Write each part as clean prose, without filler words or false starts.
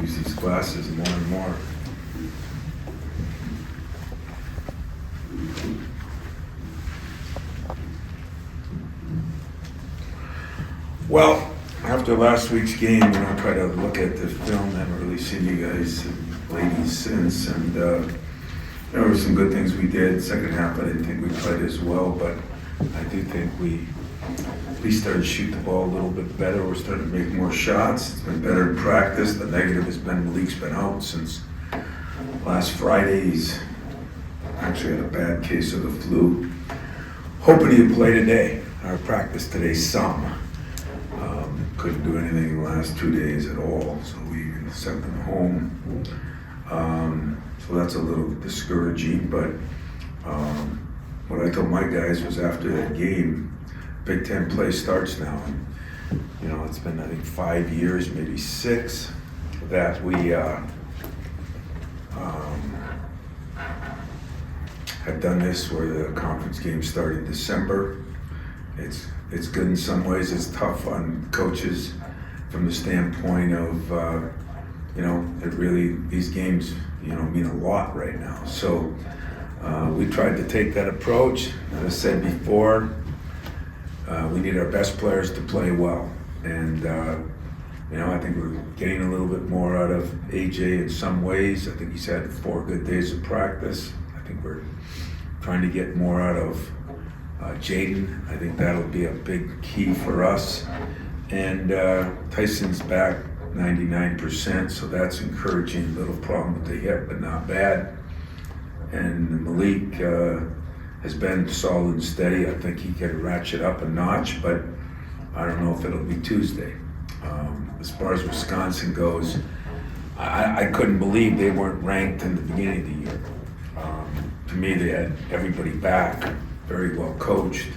use these glasses more and more. Well, after last week's game, I try to look at the film. I haven't really seen you guys, ladies, since, and there were some good things we did. Second half, I didn't think we played as well, but I do think we started to shoot the ball a little bit better. We're starting to make more shots. It's been better in practice. The negative has been Malik's been out since last Friday. He's actually had a bad case of the flu. Hoping he'll play today. Our practice today some. Couldn't do anything the last 2 days at all, so we sent them home. So that's a little discouraging, but what I told my guys was after that game, Big Ten play starts now. And, it's been, I think, 5 years, maybe 6, that we have done this where the conference games start in December. It's good in some ways. It's tough on coaches from the standpoint of, it really, these games, mean a lot right now. So we tried to take that approach. As I said before, we need our best players to play well. And, I think we're getting a little bit more out of AJ in some ways. I think he's had 4 good days of practice. I think we're trying to get more out of Jaden. I think that'll be a big key for us. And Tyson's back 99%, so that's encouraging. Little problem with the hip, but not bad. And Malik has been solid and steady. I think he can ratchet up a notch, but I don't know if it'll be Tuesday. As far as Wisconsin goes, I couldn't believe they weren't ranked in the beginning of the year. To me, they had everybody back, very well coached,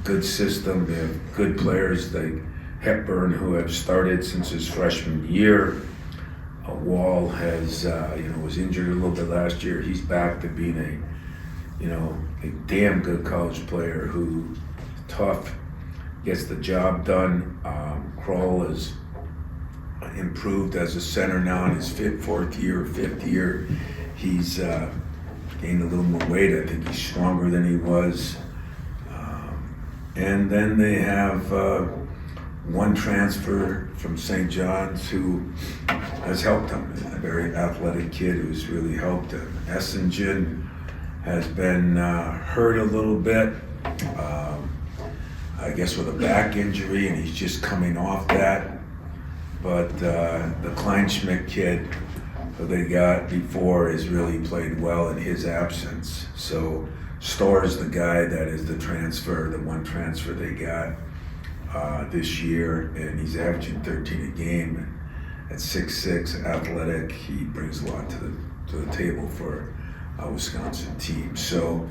good system. They have good players like Hepburn, who have started since his freshman year. Wall has, was injured a little bit last year. He's back to being a damn good college player who tough, gets the job done. Kroll has improved as a center now in his 5th year. He's gained a little more weight. I think he's stronger than he was. And then they have one transfer from St. John's who has helped him, a very athletic kid who's really helped him. Essingen has been hurt a little bit, I guess with a back injury, and he's just coming off that. But the Kleinschmidt kid who they got before has really played well in his absence. So Storr's the guy that is the one transfer they got this year, and he's averaging 13 a game. At 6'6", athletic, he brings a lot to the table for a Wisconsin team. So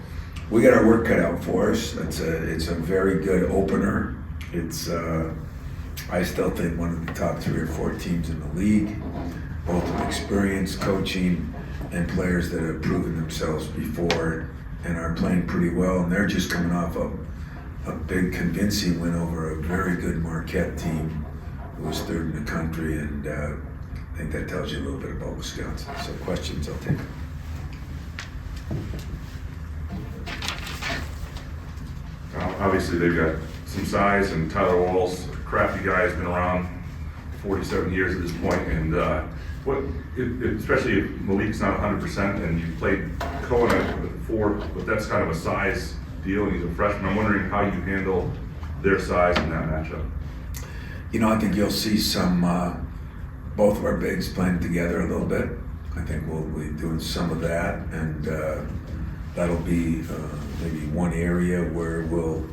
we got our work cut out for us. It's a very good opener. It's I still think one of the top 3 or 4 teams in the league, both with experience, coaching, and players that have proven themselves before and are playing pretty well. And they're just coming off a big convincing win over a very good Marquette team who was 3rd in the country, and I think that tells you a little bit about Wisconsin. So questions, I'll take them. Obviously, they've got some size, and Tyler Wall's a crafty guy, has been around 47 years at this point, and especially if Malik's not 100%, and you played Kona before, but that's kind of a size deal, and he's a freshman. I'm wondering how you handle their size in that matchup. I think you'll see some, both of our bigs playing together a little bit. I think we'll be doing some of that, and that'll be maybe one area where we'll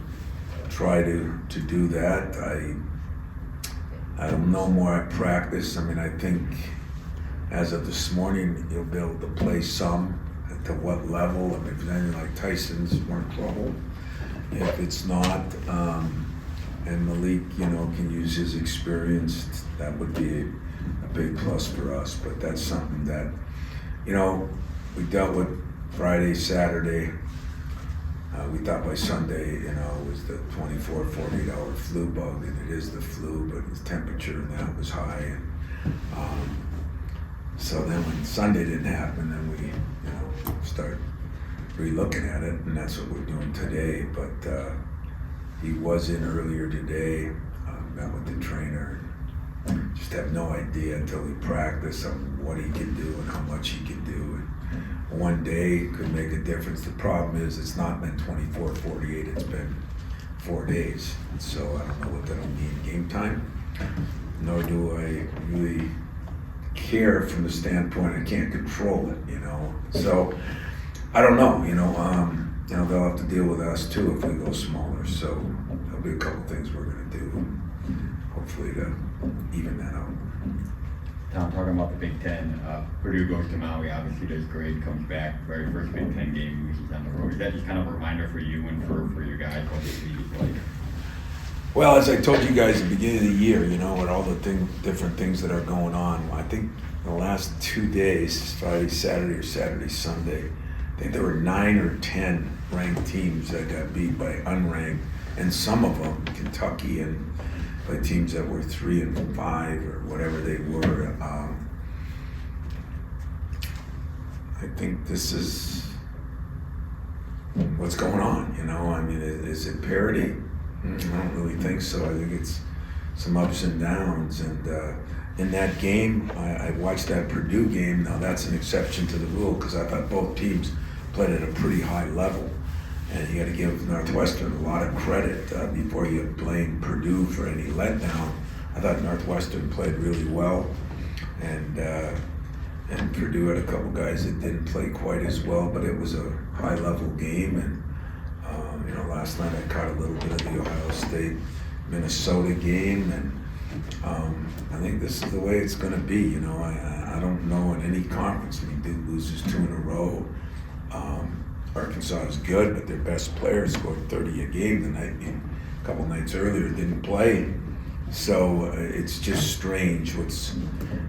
try to do that. I don't know more at practice. I think as of this morning, you'll be able to play some. To what level? If it's anything like Tyson's, more trouble. If it's not, and Malik, can use his experience, that would be a big plus for us. But that's something that, we dealt with Friday, Saturday. We thought by Sunday, it was the 24, 48-hour flu bug, and it is the flu, but his temperature and that was high. And, so then when Sunday didn't happen, then we, start re-looking at it, and that's what we're doing today. But he was in earlier today, met with the trainer, and just have no idea until we practice on what he can do and how much he can do. And one day could make a difference. The problem is it's not been 24, 48, it's been 4 days. So I don't know what that'll mean game time, nor do I really care from the standpoint I can't control it, So I don't know, they'll have to deal with us too if we go smaller. So there'll be a couple things we're gonna do, hopefully to even that out. Tom, talking about the Big Ten, Purdue goes to Maui, obviously does great, comes back, very first Big Ten game, loses on the road. Is that just kind of a reminder for you and for your guys what this league is like? Well, as I told you guys at the beginning of the year, with all the different things that are going on, I think the last 2 days, Friday, Saturday, or Saturday, Sunday, I think there were 9 or 10 ranked teams that got beat by unranked, and some of them, Kentucky, and by teams that were 3 and 5 or whatever they were. I think this is what's going on, is it parity? I don't really think so. I think it's some ups and downs. And in that game, I watched that Purdue game. Now that's an exception to the rule because I thought both teams played at a pretty high level. And you got to give Northwestern a lot of credit before you blame Purdue for any letdown. I thought Northwestern played really well. And Purdue had a couple guys that didn't play quite as well, but it was a high level game. And last night I caught a little bit of the Ohio State-Minnesota game, and I think this is the way it's going to be. I don't know in any conference. Duke loses 2 in a row. Arkansas is good, but their best player scored 30 a game the night. A couple nights earlier didn't play. So it's just strange what's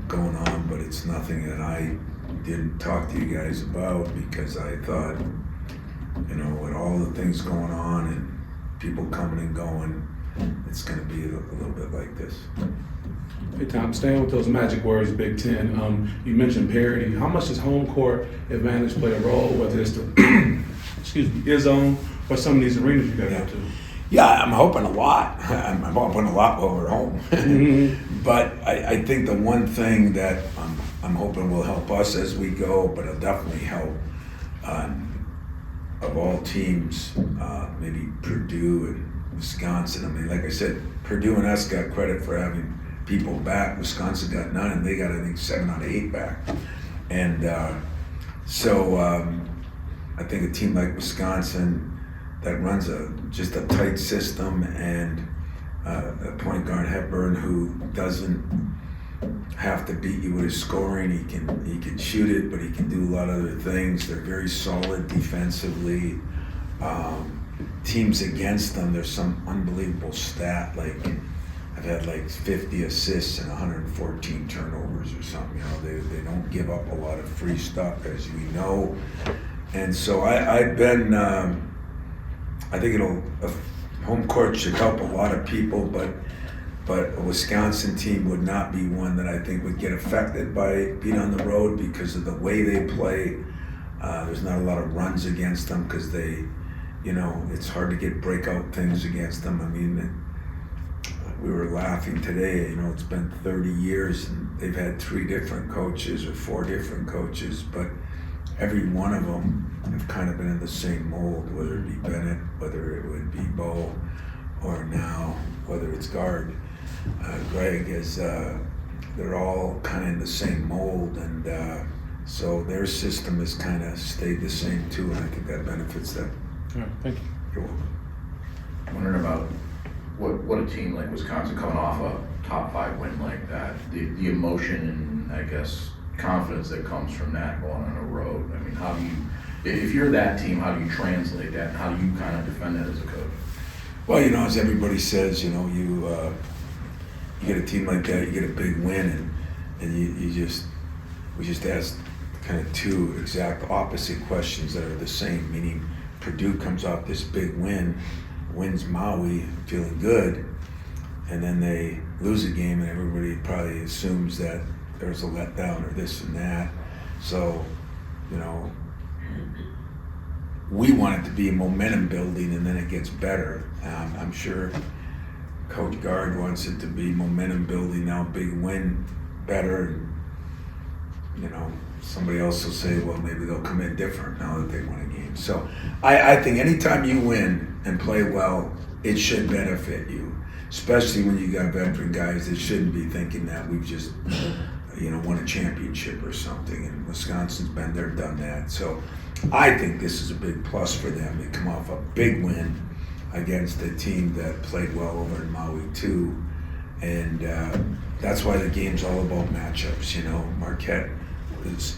going on, but it's nothing that I didn't talk to you guys about because I thought, with all the things going on and people coming and going, it's going to be a little bit like this. Hey Tom, staying with those magic words, Big Ten, you mentioned parity. How much does home court advantage play a role, whether it's the Izzo or some of these arenas you got into? Yeah, I'm hoping a lot. I'm hoping a lot while we're home. Mm-hmm. But I think the one thing that I'm hoping will help us as we go, but it'll definitely help of all teams, maybe Purdue and Wisconsin. Like I said, Purdue and us got credit for having people back. Wisconsin got none, and they got, I think, 7 out of 8 back. And so I think a team like Wisconsin that runs just a tight system and a point guard Hepburn who doesn't have to beat you with his scoring. He can shoot it, but he can do a lot of other things. They're very solid defensively. Teams against them, there's some unbelievable stat, like I've had like 50 assists and 114 turnovers or something. They don't give up a lot of free stuff, as we know. And so I've been, I think home court should help a lot of people, but a Wisconsin team would not be one that I think would get affected by being on the road because of the way they play. There's not a lot of runs against them because they, it's hard to get breakout things against them. We were laughing today, it's been 30 years and they've had 3 different coaches or 4 different coaches, but every one of them have kind of been in the same mold, whether it be Bennett, whether it would be Bo, or now, whether it's guard. Greg they're all kind of in the same mold, and so their system has kind of stayed the same too, and I think that benefits them. All right, thank you. You're welcome. I'm wondering about what a team like Wisconsin coming off a top 5 win like that, the emotion and I guess confidence that comes from that going on a road. How do you, if you're that team, how do you translate that, and how do you kind of defend that as a coach? Well, as everybody says, you get a team like that, you get a big win, and we just asked kind of 2 exact opposite questions that are the same, meaning Purdue comes off this big win, wins Maui, feeling good, and then they lose a game, and everybody probably assumes that there's a letdown or this and that. So, you know, we want it to be momentum building, and then it gets better. I'm sure Coach Gard wants it to be momentum building now, big win, better. You know, somebody else will say, well, maybe they'll come in different now that they won a game. So I think anytime you win and play well, it should benefit you, especially when you got veteran guys that shouldn't be thinking that we've just, you know, won a championship or something. And Wisconsin's been there, done that. So I think this is a big plus for them. They come off a big win against a team that played well over in Maui too. And that's why the game's all about matchups. You know, Marquette is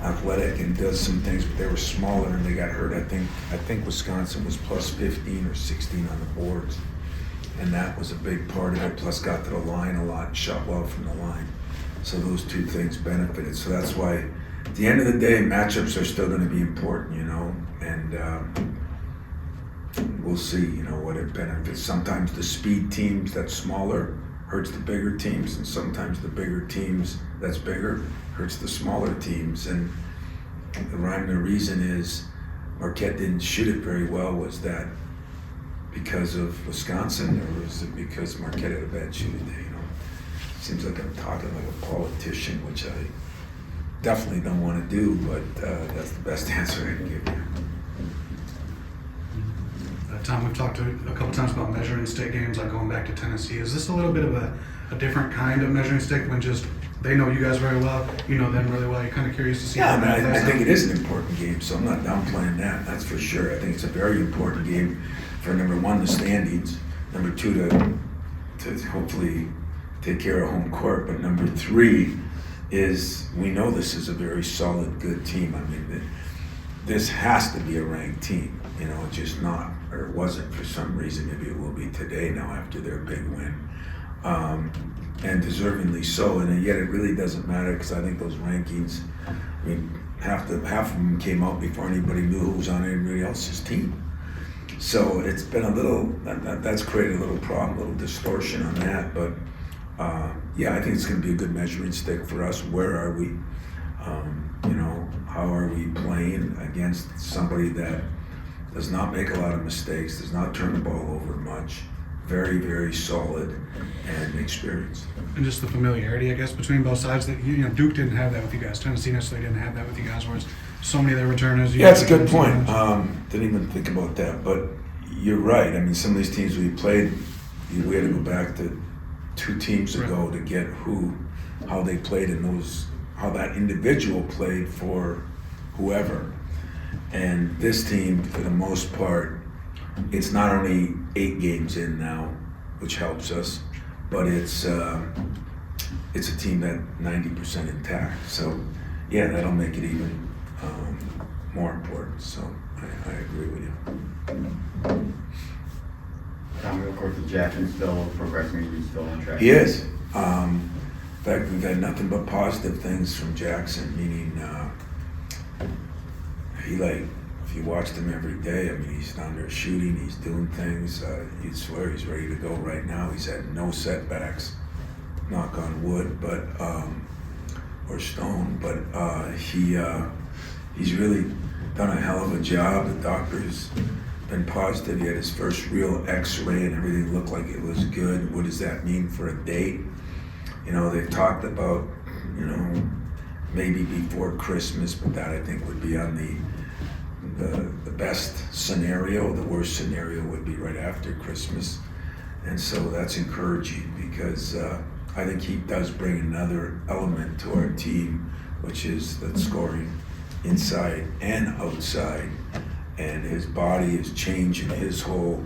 athletic and does some things, but they were smaller and they got hurt. I think Wisconsin was plus 15 or 16 on the boards, and that was a big part of it. Plus got to the line a lot, shot well from the line. So those two things benefited. So that's why at the end of the day, matchups are still going to be important, you know, and we'll see, you know, what it benefits. Sometimes the speed teams that's smaller hurts the bigger teams, and sometimes the bigger teams that's bigger hurts the smaller teams. And the rhyme and the reason is Marquette didn't shoot it very well. Was that because of Wisconsin, or was it because Marquette had a bad shooting day? You know, seems like I'm talking like a politician, which I definitely don't want to do, but that's the best answer I can give you. Tom, we've talked a couple times about measuring stick games, like going back to Tennessee. Is this a little bit of a different kind of measuring stick when just they know you guys very well, you know them really well? You're kind of curious to see. Yeah, how I mean, that I plays think out? it is an important game, so I'm not downplaying that. That's for sure. I think it's a very important game for number one, the standings. Number two, to hopefully take care of home court. But number three is we know this is a very solid, good team. I mean, this has to be a ranked team. You know, it's just not, or it wasn't for some reason. Maybe it will be today now after their big win. And deservingly so, and yet it really doesn't matter because I think those rankings, I mean, half of them came out before anybody knew who was on anybody else's team. So it's been a little, that's created a little problem, a little distortion on that, but yeah, I think it's going to be a good measuring stick for us. Where are we? You know, how are we playing against somebody that does not make a lot of mistakes, does not turn the ball over much, very, very solid and experienced. And just the familiarity, I guess, between both sides. That you know, Duke didn't have that with you guys. Tennessee necessarily didn't have that with you guys. Whereas so many of their returners. Yeah, it's a good point. Didn't even think about that, but you're right. I mean, some of these teams we played, we had to go back to 2 teams ago to get how they played in those, how that individual played for whoever. And this team, for the most part, it's not only 8 games in now, which helps us, but it's a team that 90% intact. So yeah, that'll make it even more important. So I agree with you. Tom, of course, is Jackson still progressing? He's still on track? He is. In fact, we've had nothing but positive things from Jackson, meaning if you watched him every day, I mean, he's down there shooting, he's doing things. You'd swear he's ready to go right now. He's had no setbacks, knock on wood, but or stone. But he's really done a hell of a job. The doctor's been positive. He had his first real X-ray, and everything looked like it was good. What does that mean for a date? You know, they've talked about, you know, maybe before Christmas, but that I think would be on the best scenario. The worst scenario would be right after Christmas. And so that's encouraging because I think he does bring another element to our team, which is the scoring inside and outside. And his body is changing his whole,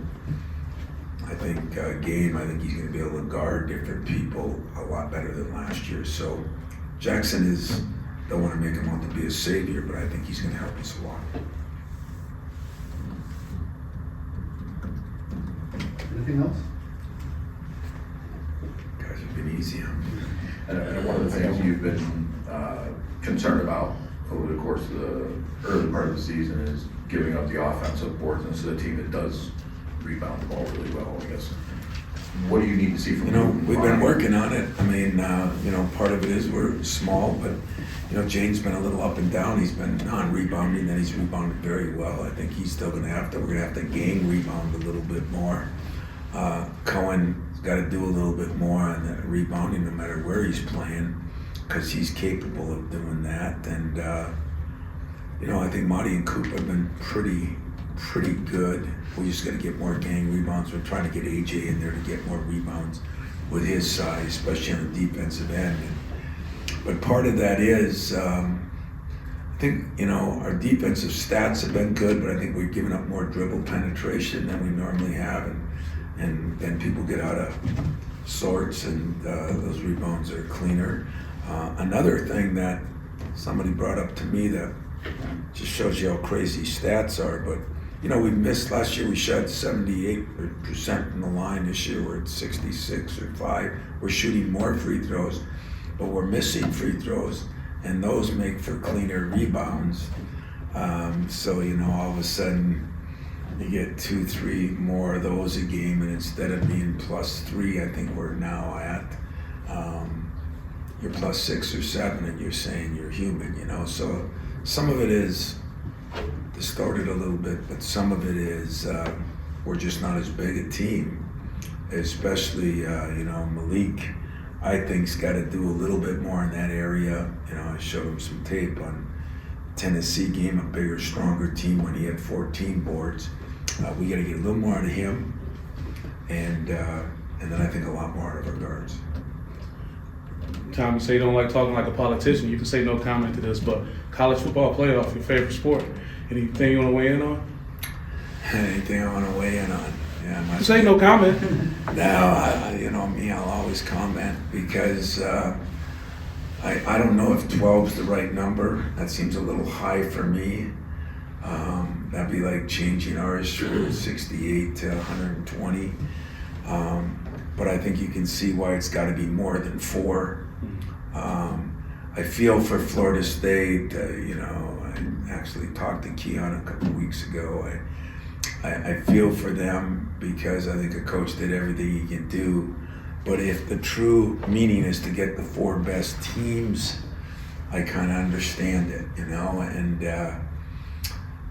I think, game. I think he's going to be able to guard different people a lot better than last year. So Jackson don't want to make him out to be a savior, but I think he's going to help us a lot. Anything else? Guys have been easy on me. And one of the things you've been concerned about over the course of the early part of the season is giving up the offensive boards, and this is a team that does rebound the ball really well, I guess. What do you need to see from You know, we've been Ryan? working on it. I mean, you know, part of it is we're small, but, you know, Jane's been a little up and down. He's been non-rebounding, then he's rebounded very well. I think he's still we're gonna have to gang rebound a little bit more. Cohen's gotta do a little bit more on that rebounding, no matter where he's playing, because he's capable of doing that. And, you know, I think Marty and Coop have been pretty good. We just gotta get more gang rebounds. We're trying to get AJ in there to get more rebounds with his size, especially on the defensive end. But part of that is, I think, you know, our defensive stats have been good, but I think we've given up more dribble penetration than we normally have, and then people get out of sorts, and those rebounds are cleaner. Another thing that somebody brought up to me that just shows you how crazy stats are, but you know, we missed last year. We shot 78% from the line. This year we're at 66 or 5. We're shooting more free throws, but we're missing free throws, and those make for cleaner rebounds. So you know, all of a sudden you get 2-3 more of those a game, and instead of being +3, I think we're now at you're +6 or 7, and you're saying you're human. You know, so some of it is distorted a little bit, but some of it is we're just not as big a team, especially you know, Malik, I think's got to do a little bit more in that area. You know, I showed him some tape on Tennessee game, a bigger, stronger team when he had 14 boards. We got to get a little more out of him, and then I think a lot more out of our guards. Tom, you say you don't like talking like a politician. You can say no comment to this, but college football playoff, your favorite sport. Anything you want to weigh in on? Anything I want to weigh in on? Yeah, You say no comment. No, you know me, I'll always comment because I don't know if 12's the right number. That seems a little high for me. That'd be like changing ours from 68 to 120. But I think you can see why it's got to be more than 4. I feel for Florida State, you know, I actually talked to Keon a couple of weeks ago. I feel for them because I think a coach did everything he can do. But if the true meaning is to get the 4 best teams, I kind of understand it, you know. And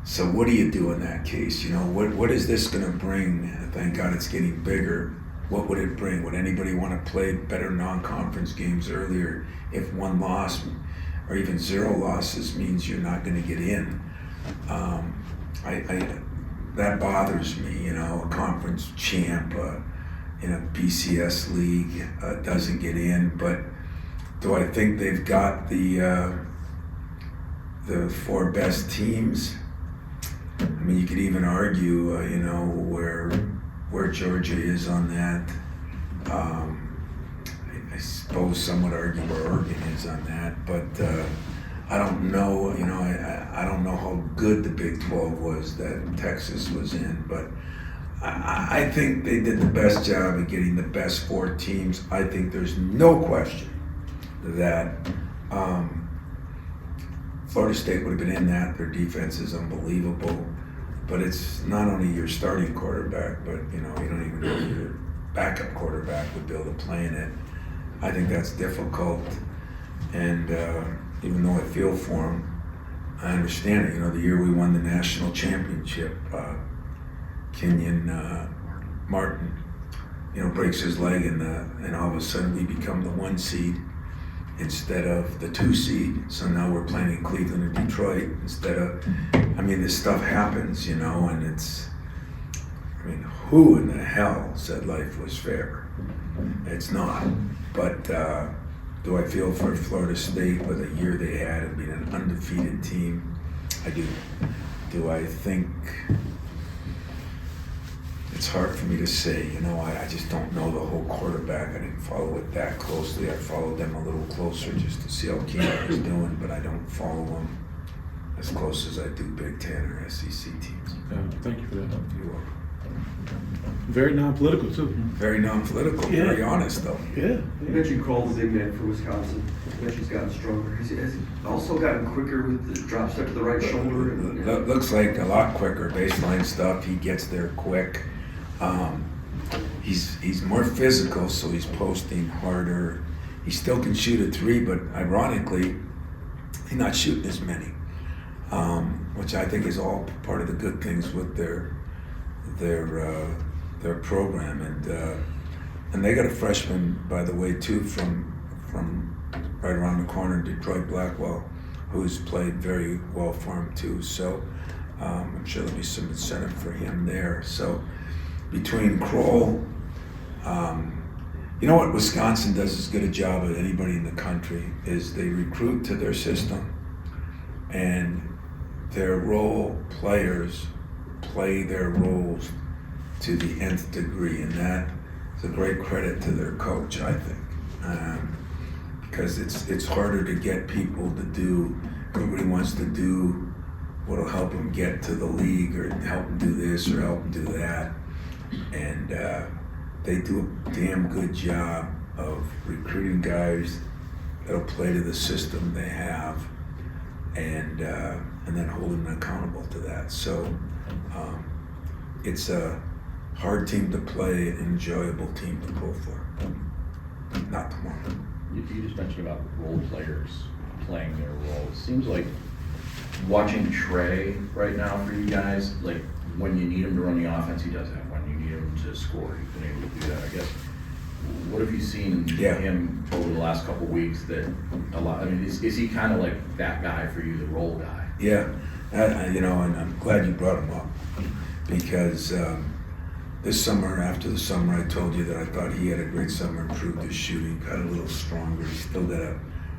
so what do you do in that case? You know, what is this going to bring? Thank God it's getting bigger. What would it bring? Would anybody want to play better non-conference games earlier if 1 loss or even 0 losses means you're not going to get in? That bothers me, you know, a conference champ in a BCS league doesn't get in, but do I think they've got the 4 best teams? I mean, you could even argue, you know, where Georgia is on that. I suppose some would argue where Oregon is on that, but I don't know, you know, I don't know how good the Big 12 was that Texas was in, but I think they did the best job of getting the best 4 teams. I think there's no question that Florida State would have been in that. Their defense is unbelievable, but it's not only your starting quarterback, but you know, you don't even know if your backup quarterback would be able to play in it. I think that's difficult, and even though I feel for him, I understand it. You know, the year we won the national championship, Kenyon Martin, you know, breaks his leg, and all of a sudden we become the 1 seed instead of the 2 seed. So now we're playing in Cleveland or Detroit instead of, I mean, this stuff happens, you know, and it's, I mean, who in the hell said life was fair? It's not. But do I feel for Florida State with a year they had and being an undefeated team? I do. Do I think, it's hard for me to say, you know, I just don't know the whole quarterback. I didn't follow it that closely. I followed them a little closer just to see how Keenan was doing, but I don't follow them as close as I do Big Ten or SEC teams. Yeah, thank you for that. You're welcome. Very non-political too. Very non-political, very Yeah. honest though. Yeah. You mentioned Cole, the big man for Wisconsin. I bet he's gotten stronger. Has he also gotten quicker with the drop step to the right shoulder? And, Looks like a lot quicker baseline stuff. He gets there quick. He's more physical, so he's posting harder. He still can shoot a three, but ironically, he's not shooting as many, which I think is all part of the good things with their program. And they got a freshman, by the way, too, from right around the corner, Detroit Blackwell, who's played very well for him too. So I'm sure there'll be some incentive for him there. So between Kroll, you know what Wisconsin does as good a job as anybody in the country is they recruit to their system, and their role players play their roles to the nth degree, and that is a great credit to their coach, I think, because it's harder to get people to do. Everybody wants to do what'll help them get to the league, or help them do this, or help them do that, and they do a damn good job of recruiting guys that'll play to the system they have, and then holding them accountable to that. So it's a hard team to play, an enjoyable team to pull for. Not tomorrow. You just mentioned about role players playing their roles. Seems like watching Trey right now for you guys, like when you need him to run the offense, he does that. When you need him to score, he's been able to do that, I guess. What have you seen in him over the last couple of weeks that a lot, I mean, is he kind of like that guy for you, the role guy? Yeah, and I'm glad you brought him up, because this summer, after the summer, I told you that I thought he had a great summer, improved his shooting, got a little stronger. He's still got to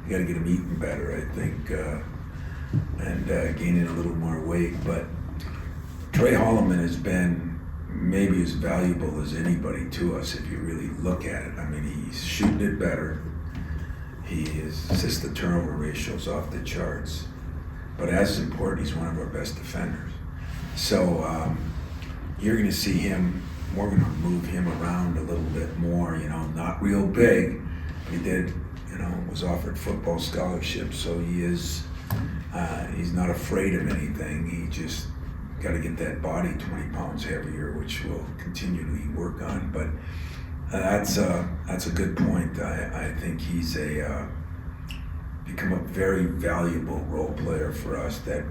get him eating better, I think, and gaining a little more weight. But Trey Holloman has been maybe as valuable as anybody to us if you really look at it. I mean, he's shooting it better. His assist-to-turnover ratio's off the charts. But as important, he's one of our best defenders. So you're going to see him. We're going to move him around a little bit more. Not real big. He did. Was offered football scholarship, so he is. He's not afraid of anything. He just got to get that body 20 pounds heavier, which we'll continually work on. But that's a good point. I think he's become a very valuable role player for us that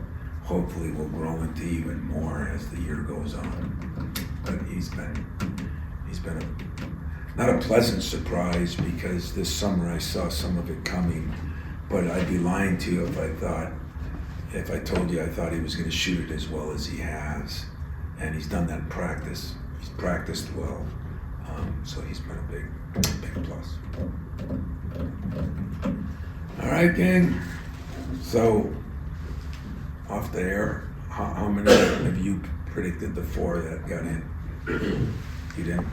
hopefully will grow into even more as the year goes on. But he's been not a pleasant surprise, because this summer I saw some of it coming, but I'd be lying to you if I told you I thought he was going to shoot it as well as he has. And he's done that in practice. He's practiced well. So he's been a big plus. All right, gang. So, off the air, how many of you predicted the 4 that got in? You didn't?